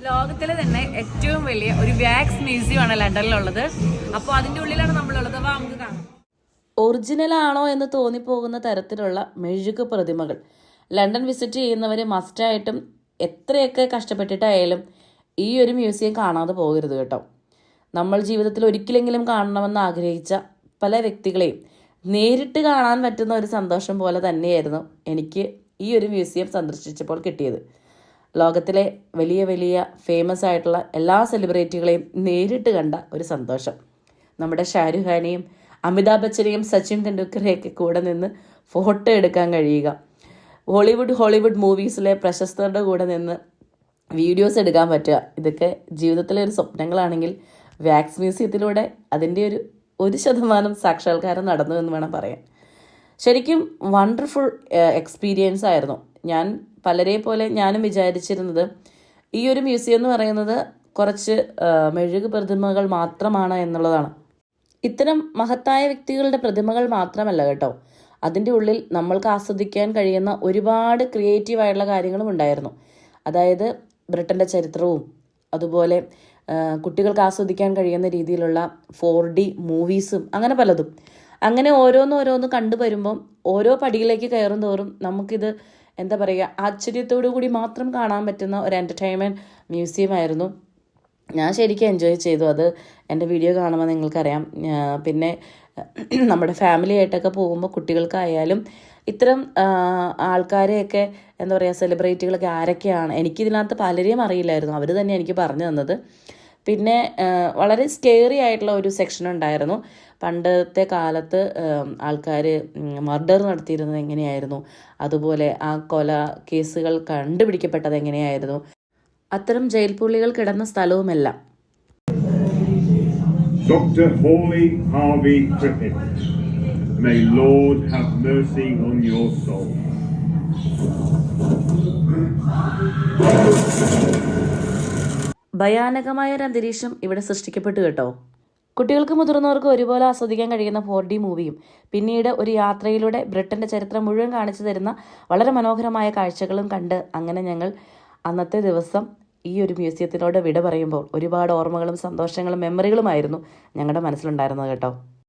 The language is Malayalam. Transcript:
ലോകത്തിലെ തന്നെ ഏറ്റവും വലിയ ഒരു വാക്സ് മ്യൂസിയം ആണ് ലണ്ടനിലുള്ളത്. അപ്പോൾ അതിൻ്റെ ഉള്ളിലാണ് നമ്മളുള്ളത്. അപ്പോൾ നമുക്ക് കാണാം. ഒറിജിനൽ ആണോ എന്ന് തോന്നിപ്പോകുന്ന തരത്തിലുള്ള മെഴുക് പ്രതിമകൾ ലണ്ടൻ വിസിറ്റ് ചെയ്യുന്നവർ മസ്റ്റായിട്ടും എത്രയൊക്കെ കഷ്ടപ്പെട്ടിട്ടായാലും ഈ ഒരു മ്യൂസിയം കാണാതെ പോകരുത് കേട്ടോ. നമ്മൾ ജീവിതത്തിൽ ഒരിക്കലെങ്കിലും കാണണമെന്ന് ആഗ്രഹിച്ച പല വ്യക്തികളെയും നേരിട്ട് കാണാൻ പറ്റുന്ന ഒരു സന്തോഷം പോലെ തന്നെയായിരുന്നു എനിക്ക് ഈ ഒരു മ്യൂസിയം സന്ദർശിച്ചപ്പോൾ കിട്ടിയത്. ലോകത്തിലെ വലിയ വലിയ ഫേമസ് ആയിട്ടുള്ള എല്ലാ സെലിബ്രിറ്റികളെയും നേരിട്ട് കണ്ട ഒരു സന്തോഷം. നമ്മുടെ ഷാരൂഖ് ഖാനെയും അമിതാഭ് ബച്ചനെയും സച്ചിൻ തെണ്ടുൽക്കറെയൊക്കെ കൂടെ നിന്ന് ഫോട്ടോ എടുക്കാൻ കഴിയുക, ഹോളിവുഡ് മൂവീസിലെ പ്രശസ്തരുടെ കൂടെ നിന്ന് വീഡിയോസ് എടുക്കാൻ പറ്റുക, ഇതൊക്കെ ജീവിതത്തിലെ ഒരു സ്വപ്നങ്ങളാണെങ്കിൽ വാക്സ് മ്യൂസിയത്തിലൂടെ അതിൻ്റെ ഒരു ശതമാനം സാക്ഷാത്കാരം നടന്നു എന്ന് വേണം പറയാൻ. ശരിക്കും വണ്ടർഫുൾ എക്സ്പീരിയൻസ് ആയിരുന്നു. ഞാൻ പലരെ പോലെ ഞാനും വിചാരിച്ചിരുന്നത് ഈ ഒരു മ്യൂസിയം എന്ന് പറയുന്നത് കുറച്ച് മെഴുക് പ്രതിമകൾ മാത്രമാണ് എന്നുള്ളതാണ്. ഇത്തരം മഹത്തായ വ്യക്തികളുടെ പ്രതിമകൾ മാത്രമല്ല കേട്ടോ, അതിൻ്റെ ഉള്ളിൽ നമ്മൾക്ക് ആസ്വദിക്കാൻ കഴിയുന്ന ഒരുപാട് ക്രിയേറ്റീവായിട്ടുള്ള കാര്യങ്ങളും ഉണ്ടായിരുന്നു. അതായത് ബ്രിട്ടൻ്റെ ചരിത്രവും അതുപോലെ കുട്ടികൾക്ക് ആസ്വദിക്കാൻ കഴിയുന്ന രീതിയിലുള്ള 4D മൂവീസും അങ്ങനെ പലതും. അങ്ങനെ ഓരോന്ന് കണ്ടു വരുമ്പം ഓരോ പടിയിലേക്ക് കയറും തോറും നമുക്കിത് എന്താ പറയുക, ആശ്ചര്യത്തോടു കൂടി മാത്രം കാണാൻ പറ്റുന്ന ഒരു എൻ്റർടൈൻമെൻറ്റ് മ്യൂസിയം ആയിരുന്നു. ഞാൻ ശരിക്കും എൻജോയ് ചെയ്തു. അത് എൻ്റെ വീഡിയോ കാണുമ്പോൾ നിങ്ങൾക്കറിയാം. പിന്നെ നമ്മുടെ ഫാമിലി ആയിട്ടൊക്കെ പോകുമ്പോൾ കുട്ടികൾക്കായാലും ഇത്തരം ആൾക്കാരെയൊക്കെ എന്താ പറയുക, സെലിബ്രിറ്റികളൊക്കെ ആരൊക്കെയാണ്, എനിക്കിതിനകത്ത് പലരെയും അറിയില്ലായിരുന്നു. അവർ തന്നെ എനിക്ക് പറഞ്ഞു തന്നത്. പിന്നെ വളരെ സ്കെയറി ആയിട്ടുള്ള ഒരു സെക്ഷൻ ഉണ്ടായിരുന്നു. പണ്ടത്തെ കാലത്ത് ആൾക്കാർ മർഡർ നടത്തിയിരുന്നത് എങ്ങനെയായിരുന്നു, അതുപോലെ ആ കൊല കേസുകൾ കണ്ടുപിടിക്കപ്പെട്ടത് എങ്ങനെയായിരുന്നു, അത്തരം ജയിൽ പുള്ളികൾ കിടന്ന സ്ഥലവുമെല്ലാം. Dr. Hawley Harvey Griffith, may Lord have mercy on your soul. ഭയാനകമായ ഒരു അന്തരീക്ഷം ഇവിടെ സൃഷ്ടിക്കപ്പെട്ടു കേട്ടോ. കുട്ടികൾക്ക് മുതിർന്നവർക്ക് ഒരുപോലെ ആസ്വദിക്കാൻ കഴിയുന്ന 4D മൂവിയും പിന്നീട് ഒരു യാത്രയിലൂടെ ബ്രിട്ടൻ്റെ ചരിത്രം മുഴുവൻ കാണിച്ചു തരുന്ന വളരെ മനോഹരമായ കാഴ്ചകളും കണ്ട് അങ്ങനെ ഞങ്ങൾ അന്നത്തെ ദിവസം ഈ ഒരു മ്യൂസിയത്തിനോട് വിട പറയുമ്പോൾ ഒരുപാട് ഓർമ്മകളും സന്തോഷങ്ങളും മെമ്മറികളുമായിരുന്നു ഞങ്ങളുടെ മനസ്സിലുണ്ടായിരുന്നത് കേട്ടോ.